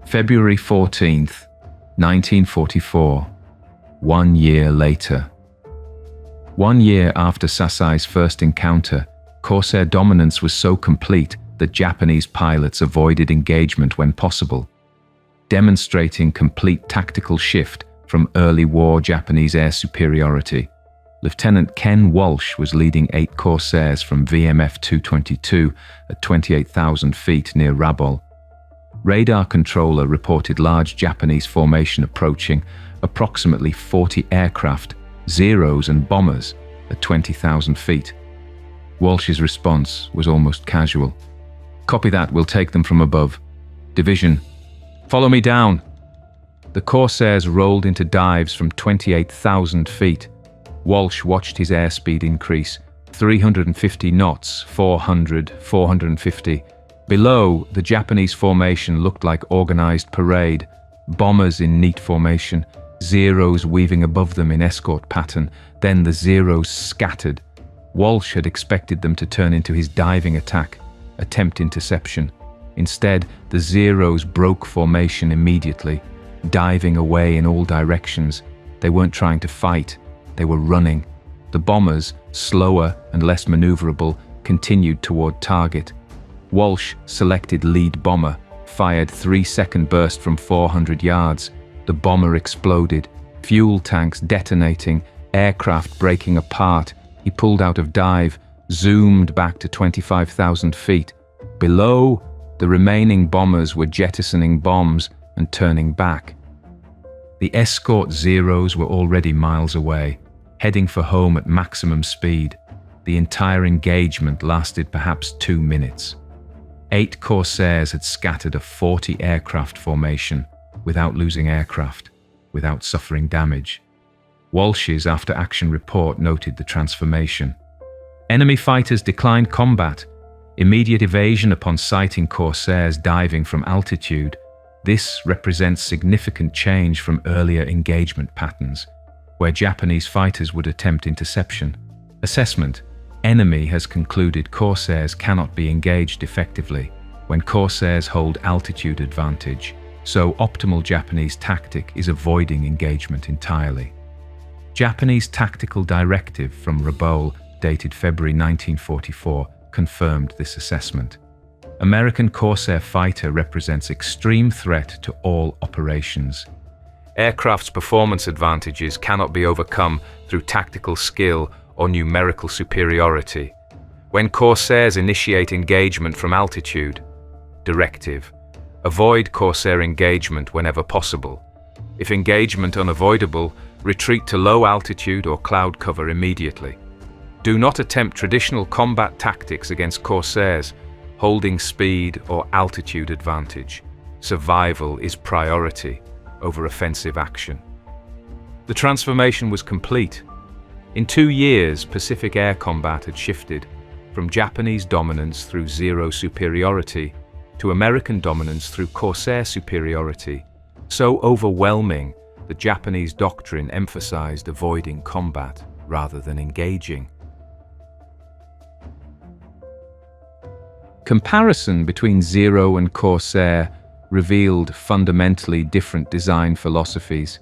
February 14th, 1944, 1 year later. 1 year after Sasai's first encounter, Corsair dominance was so complete that Japanese pilots avoided engagement when possible, demonstrating complete tactical shift from early war Japanese air superiority. Lieutenant Ken Walsh was leading 8 Corsairs from VMF 222 at 28,000 feet near Rabaul. Radar controller reported large Japanese formation approaching, approximately 40 aircraft, Zeros and bombers at 20,000 feet. Walsh's response was almost casual. Copy that, we'll take them from above. Division, follow me down. The Corsairs rolled into dives from 28,000 feet. Walsh watched his airspeed increase, 350 knots, 400, 450. Below, the Japanese formation looked like organized parade, bombers in neat formation, Zeros weaving above them in escort pattern, then the Zeros scattered. Walsh had expected them to turn into his diving attack, attempt interception. Instead, the Zeros broke formation immediately, diving away in all directions. They weren't trying to fight, they were running. The bombers, slower and less maneuverable, continued toward target. Walsh selected lead bomber, fired 3-second burst from 400 yards. The bomber exploded, fuel tanks detonating, aircraft breaking apart. He pulled out of dive, zoomed back to 25,000 feet. Below, the remaining bombers were jettisoning bombs and turning back. The escort Zeros were already miles away, heading for home at maximum speed. The entire engagement lasted perhaps 2 minutes. 8 Corsairs had scattered a 40 aircraft formation without losing aircraft, without suffering damage. Walsh's after-action report noted the transformation. Enemy fighters declined combat, immediate evasion upon sighting Corsairs diving from altitude. This represents significant change from earlier engagement patterns, where Japanese fighters would attempt interception. Assessment: enemy has concluded Corsairs cannot be engaged effectively when Corsairs hold altitude advantage, so optimal Japanese tactic is avoiding engagement entirely. Japanese tactical directive from Rabaul, dated February 1944, confirmed this assessment. American Corsair fighter represents extreme threat to all operations. Aircraft's performance advantages cannot be overcome through tactical skill or numerical superiority. When Corsairs initiate engagement from altitude, directive: avoid Corsair engagement whenever possible. If engagement unavoidable, retreat to low altitude or cloud cover immediately. Do not attempt traditional combat tactics against Corsairs, holding speed or altitude advantage. Survival is priority over offensive action. The transformation was complete. In 2 years, Pacific air combat had shifted from Japanese dominance through zero superiority to American dominance through Corsair superiority, so overwhelming that Japanese doctrine emphasized avoiding combat rather than engaging. Comparison between Zero and Corsair revealed fundamentally different design philosophies.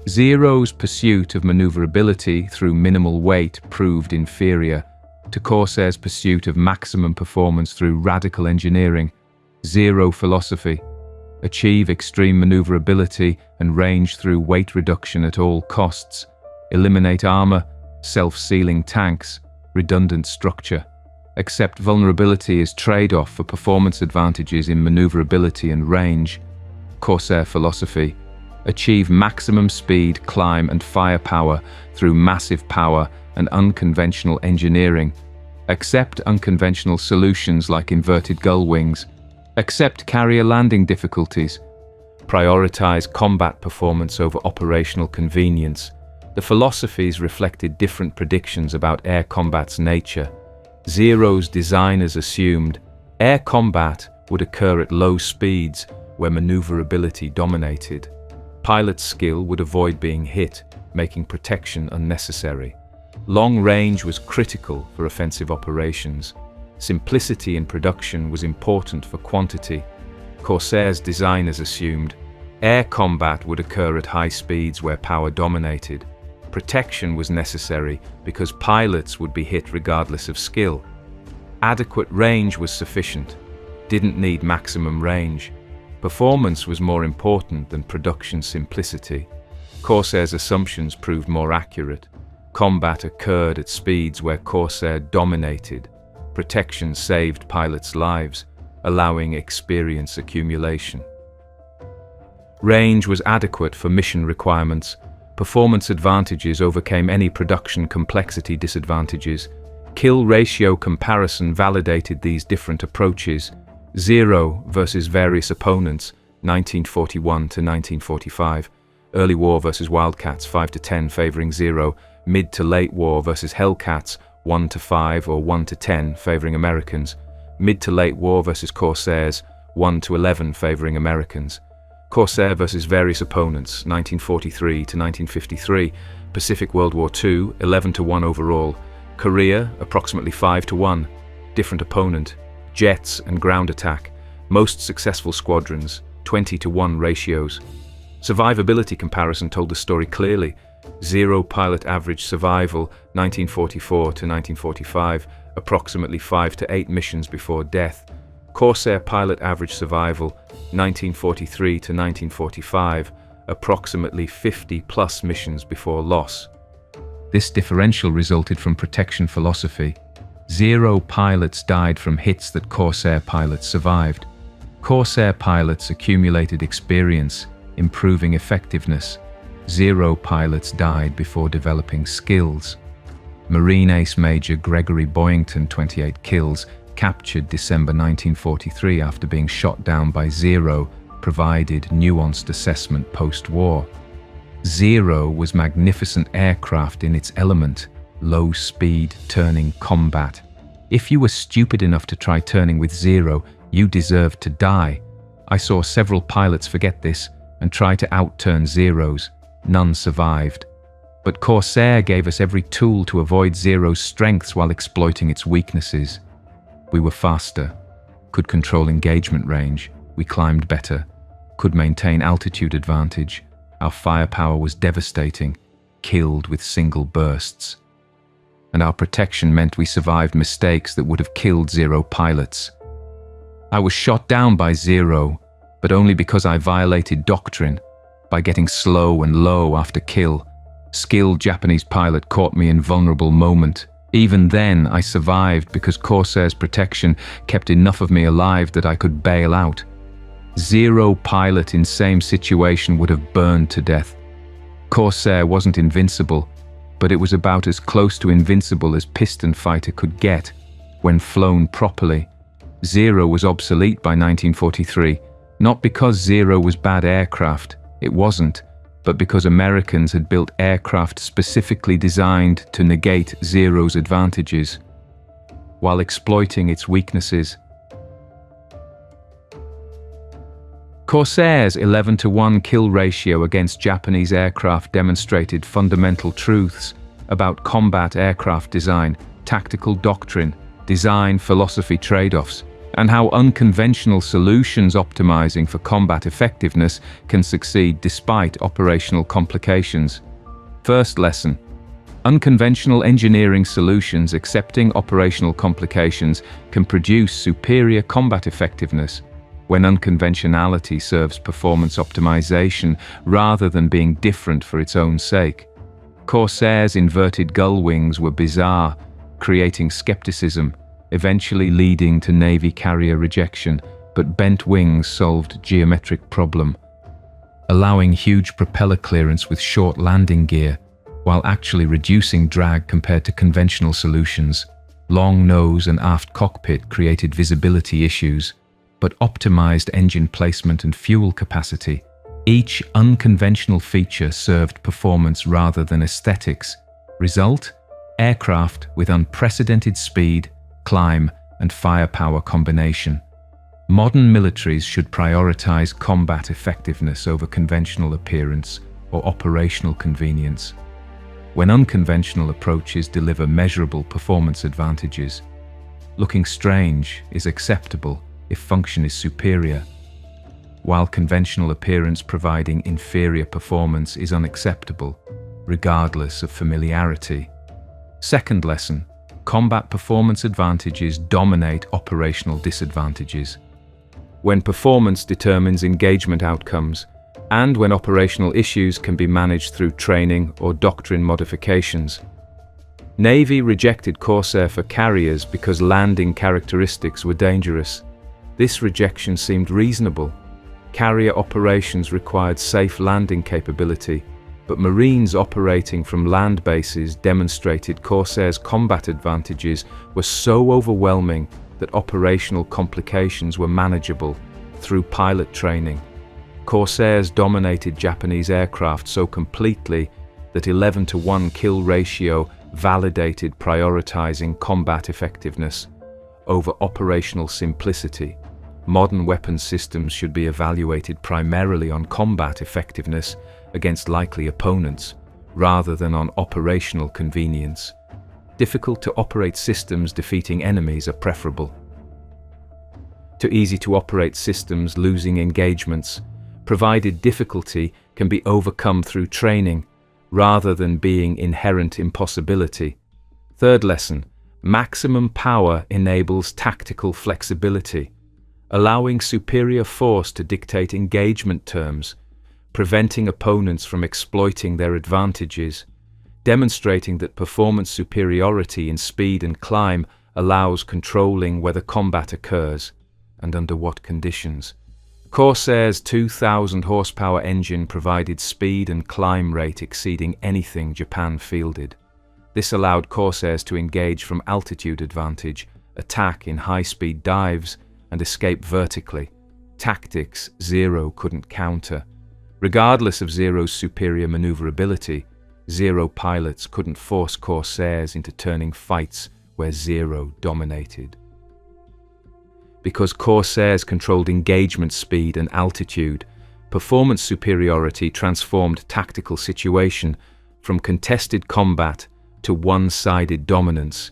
Zero's pursuit of maneuverability through minimal weight proved inferior to Corsair's pursuit of maximum performance through radical engineering. Zero philosophy: achieve extreme maneuverability and range through weight reduction at all costs. Eliminate armor, self-sealing tanks, redundant structure. Accept vulnerability as trade-off for performance advantages in maneuverability and range. Corsair philosophy: achieve maximum speed, climb and firepower through massive power and unconventional engineering. Accept unconventional solutions like inverted gull wings. Accept carrier landing difficulties. Prioritize combat performance over operational convenience. The philosophies reflected different predictions about air combat's nature. Zero's designers assumed air combat would occur at low speeds where maneuverability dominated. Pilot skill would avoid being hit, making protection unnecessary. Long range was critical for offensive operations. Simplicity in production was important for quantity. Corsair's designers assumed air combat would occur at high speeds where power dominated. Protection was necessary because pilots would be hit regardless of skill. Adequate range was sufficient, didn't need maximum range. Performance was more important than production simplicity. Corsair's assumptions proved more accurate. Combat occurred at speeds where Corsair dominated. Protection saved pilots' lives, allowing experience accumulation. Range was adequate for mission requirements. Performance advantages overcame any production complexity disadvantages. Kill ratio comparison validated these different approaches. Zero versus various opponents, 1941 to 1945. Early war versus Wildcats, 5 to 10 favoring Zero. Mid to late war versus Hellcats, 1 to 5 or 1 to 10 favoring Americans. Mid to late war versus Corsairs, 1 to 11 favoring Americans. Corsair versus various opponents, 1943 to 1953. Pacific World War II, 11 to 1 overall. Korea, approximately 5 to 1. Different opponent. Jets and ground attack. Most successful squadrons, 20 to 1 ratios. Survivability comparison told the story clearly. Zero pilot average survival, 1944 to 1945, approximately 5 to 8 missions before death. Corsair pilot average survival, 1943 to 1945, approximately 50+ missions before loss. This differential resulted from protection philosophy. Zero pilots died from hits that Corsair pilots survived. Corsair pilots accumulated experience, improving effectiveness. Zero pilots died before developing skills. Marine Ace Major Gregory Boyington, 28 kills, captured December 1943 after being shot down by Zero, provided nuanced assessment post-war. Zero was magnificent aircraft in its element, low-speed turning combat. If you were stupid enough to try turning with Zero, you deserved to die. I saw several pilots forget this and try to outturn Zeros. None survived. But Corsair gave us every tool to avoid Zero's strengths while exploiting its weaknesses. We were faster, could control engagement range, we climbed better, could maintain altitude advantage. Our firepower was devastating. killed with single bursts. And our protection meant we survived mistakes that would have killed Zero pilots. I was shot down by Zero, but only because I violated doctrine, by getting slow and low after kill. Skilled Japanese pilot caught me in vulnerable moment. Even then, I survived because Corsair's protection kept enough of me alive that I could bail out. Zero pilot in same situation would have burned to death. Corsair wasn't invincible, but it was about as close to invincible as piston fighter could get when flown properly. Zero was obsolete by 1943, not because Zero was bad aircraft, it wasn't, but because Americans had built aircraft specifically designed to negate Zero's advantages, while exploiting its weaknesses. Corsair's 11-to-1 kill ratio against Japanese aircraft demonstrated fundamental truths about combat aircraft design, tactical doctrine, design philosophy trade-offs, and how unconventional solutions optimizing for combat effectiveness can succeed despite operational complications. First lesson: unconventional engineering solutions accepting operational complications can produce superior combat effectiveness when unconventionality serves performance optimization rather than being different for its own sake. Corsair's inverted gull wings were bizarre, creating skepticism, eventually leading to Navy carrier rejection, but bent wings solved geometric problem, allowing huge propeller clearance with short landing gear, while actually reducing drag compared to conventional solutions. Long nose and aft cockpit created visibility issues, but optimized engine placement and fuel capacity. Each unconventional feature served performance rather than aesthetics. Result: aircraft with unprecedented speed, climb, and firepower combination. Modern militaries should prioritize combat effectiveness over conventional appearance or operational convenience. When unconventional approaches deliver measurable performance advantages, looking strange is acceptable if function is superior, while conventional appearance providing inferior performance is unacceptable, regardless of familiarity. Second lesson: combat performance advantages dominate operational disadvantages. When performance determines engagement outcomes, and when operational issues can be managed through training or doctrine modifications. Navy rejected Corsair for carriers because landing characteristics were dangerous. This rejection seemed reasonable. Carrier operations required safe landing capability, but Marines operating from land bases demonstrated Corsair's combat advantages were so overwhelming that operational complications were manageable through pilot training. Corsairs dominated Japanese aircraft so completely that 11-to-1 kill ratio validated prioritizing combat effectiveness over operational simplicity. Modern weapons systems should be evaluated primarily on combat effectiveness against likely opponents, rather than on operational convenience. Difficult-to-operate systems defeating enemies are preferable to easy-to-operate systems losing engagements, provided difficulty can be overcome through training, rather than being inherent impossibility. Third lesson: maximum power enables tactical flexibility, allowing superior force to dictate engagement terms, preventing opponents from exploiting their advantages, demonstrating that performance superiority in speed and climb allows controlling whether combat occurs and under what conditions. Corsair's 2,000 horsepower engine provided speed and climb rate exceeding anything Japan fielded. This allowed Corsairs to engage from altitude advantage, attack in high-speed dives, and escape vertically. Tactics Zero couldn't counter. Regardless of Zero's superior maneuverability, Zero pilots couldn't force Corsairs into turning fights where Zero dominated. Because Corsairs controlled engagement speed and altitude, performance superiority transformed tactical situation from contested combat to one-sided dominance.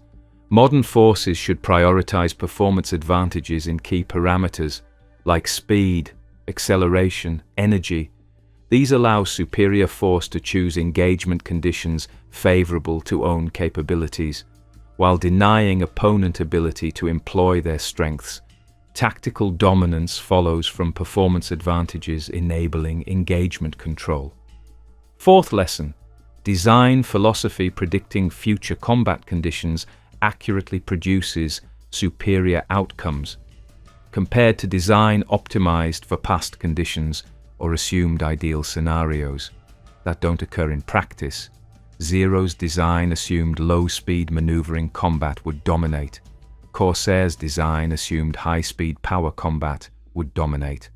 Modern forces should prioritize performance advantages in key parameters like speed, acceleration, energy. These allow superior force to choose engagement conditions favorable to own capabilities, while denying opponent ability to employ their strengths. Tactical dominance follows from performance advantages enabling engagement control. Fourth lesson: design philosophy predicting future combat conditions accurately produces superior outcomes, compared to design optimized for past conditions or assumed ideal scenarios that don't occur in practice. Zero's design assumed low-speed maneuvering combat would dominate. Corsair's design assumed high-speed power combat would dominate.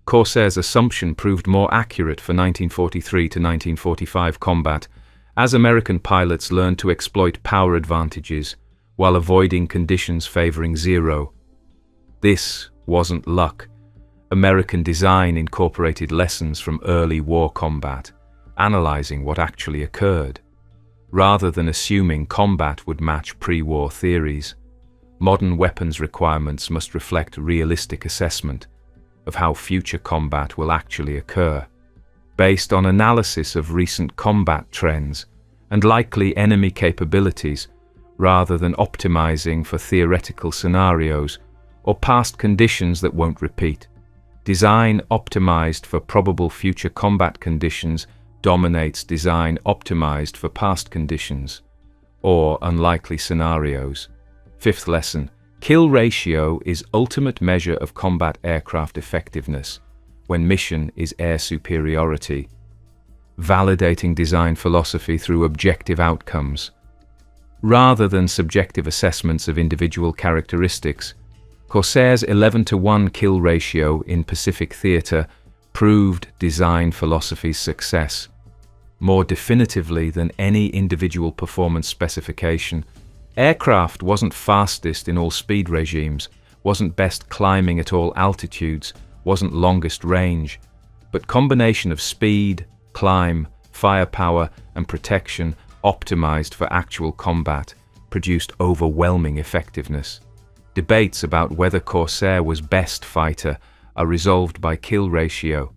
Corsair's assumption proved more accurate for 1943 to 1945 combat, as American pilots learned to exploit power advantages while avoiding conditions favoring Zero. This wasn't luck. American design incorporated lessons from early war combat, analyzing what actually occurred, rather than assuming combat would match pre-war theories. Modern weapons requirements must reflect realistic assessment of how future combat will actually occur, based on analysis of recent combat trends and likely enemy capabilities, rather than optimizing for theoretical scenarios or past conditions that won't repeat. Design optimized for probable future combat conditions dominates design optimized for past conditions or unlikely scenarios. Fifth lesson: kill ratio is ultimate measure of combat aircraft effectiveness when mission is air superiority. Validating design philosophy through objective outcomes, rather than subjective assessments of individual characteristics. Corsair's 11-to-1 kill ratio in Pacific Theater proved design philosophy's success. More definitively than any individual performance specification, aircraft wasn't fastest in all speed regimes, wasn't best climbing at all altitudes, wasn't longest range, but combination of speed, climb, firepower, and protection optimized for actual combat produced overwhelming effectiveness. Debates about whether Corsair was best fighter are resolved by kill ratio,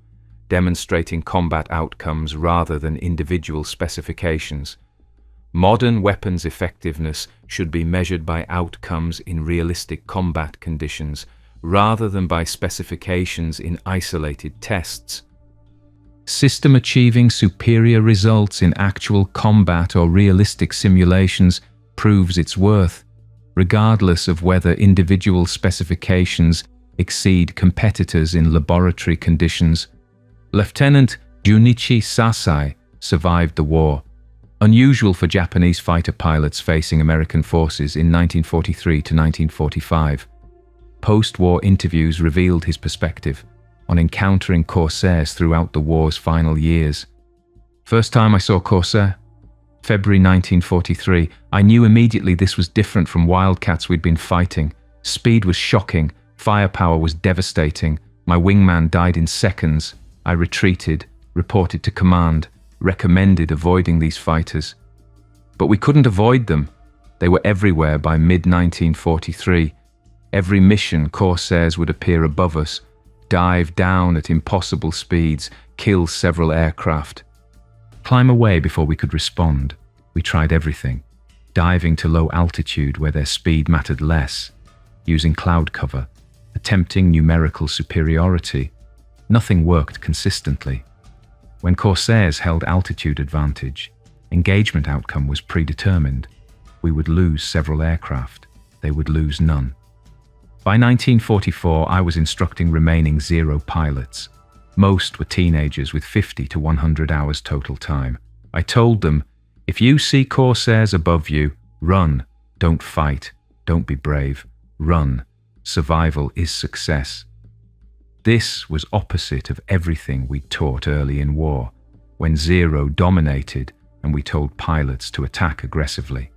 demonstrating combat outcomes rather than individual specifications. Modern weapons effectiveness should be measured by outcomes in realistic combat conditions, rather than by specifications in isolated tests. System achieving superior results in actual combat or realistic simulations proves its worth, regardless of whether individual specifications exceed competitors in laboratory conditions. Lieutenant Junichi Sasai survived the war, unusual for Japanese fighter pilots facing American forces in 1943 to 1945. Post-war interviews revealed his perspective on encountering Corsairs throughout the war's final years. First time I saw Corsair? February 1943. I knew immediately this was different from Wildcats we'd been fighting. Speed was shocking, firepower was devastating. My wingman died in seconds. I retreated, reported to command, recommended avoiding these fighters. But we couldn't avoid them. They were everywhere by mid-1943. Every mission, Corsairs would appear above us, dive down at impossible speeds, kill several aircraft. Climb away before we could respond. We tried everything. Diving to low altitude where their speed mattered less. Using cloud cover. Attempting numerical superiority. Nothing worked consistently. When Corsairs held altitude advantage, engagement outcome was predetermined. We would lose several aircraft. They would lose none. By 1944, I was instructing remaining Zero pilots. Most were teenagers with 50 to 100 hours total time. I told them, if you see Corsairs above you, run. Don't fight. Don't be brave. Run. Survival is success. This was opposite of everything we taught early in war, when Zero dominated and we told pilots to attack aggressively.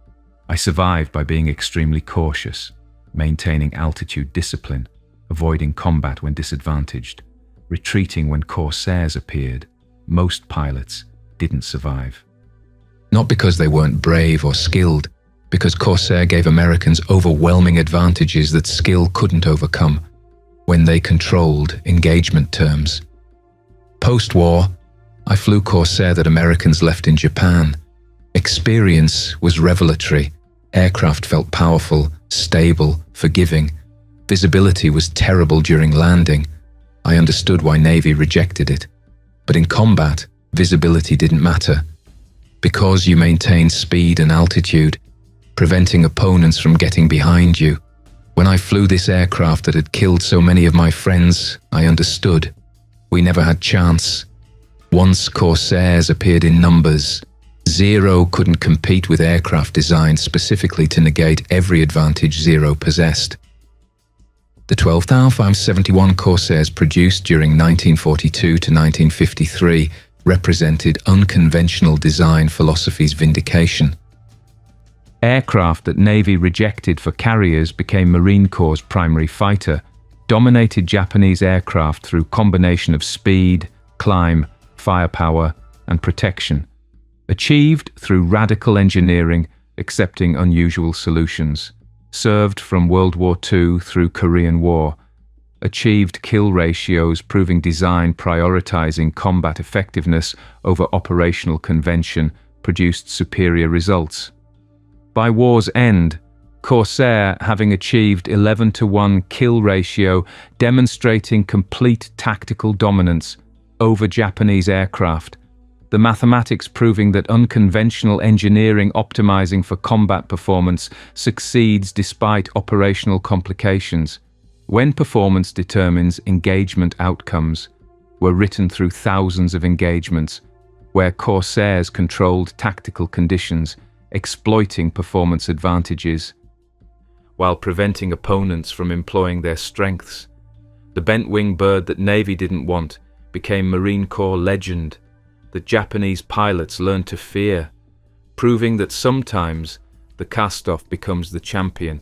I survived by being extremely cautious, maintaining altitude discipline, avoiding combat when disadvantaged, retreating when Corsairs appeared. Most pilots didn't survive. Not because they weren't brave or skilled, because Corsair gave Americans overwhelming advantages that skill couldn't overcome when they controlled engagement terms. Post-war, I flew Corsair that Americans left in Japan. Experience was revelatory. Aircraft felt powerful, stable, forgiving. Visibility was terrible during landing. I understood why Navy rejected it. But in combat, visibility didn't matter. Because you maintained speed and altitude, preventing opponents from getting behind you. When I flew this aircraft that had killed so many of my friends, I understood. We never had chance. Once Corsairs appeared in numbers, Zero couldn't compete with aircraft designed specifically to negate every advantage Zero possessed. The 12,571 Corsairs produced during 1942 to 1953 represented unconventional design philosophy's vindication. Aircraft that Navy rejected for carriers became Marine Corps' primary fighter, dominated Japanese aircraft through combination of speed, climb, firepower, and protection, achieved through radical engineering, accepting unusual solutions, served from World War II through Korean War, achieved kill ratios proving design prioritizing combat effectiveness over operational convention, produced superior results. By war's end, Corsair, having achieved 11-to-1 kill ratio, demonstrating complete tactical dominance over Japanese aircraft, the mathematics proving that unconventional engineering optimizing for combat performance succeeds despite operational complications. When performance determines engagement outcomes, were written through thousands of engagements, where Corsairs controlled tactical conditions, exploiting performance advantages, while preventing opponents from employing their strengths. The bent-wing bird that Navy didn't want became Marine Corps legend, that Japanese pilots learned to fear, proving that sometimes the castoff becomes the champion.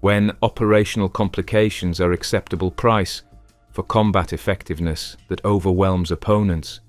When operational complications are acceptable price for combat effectiveness that overwhelms opponents,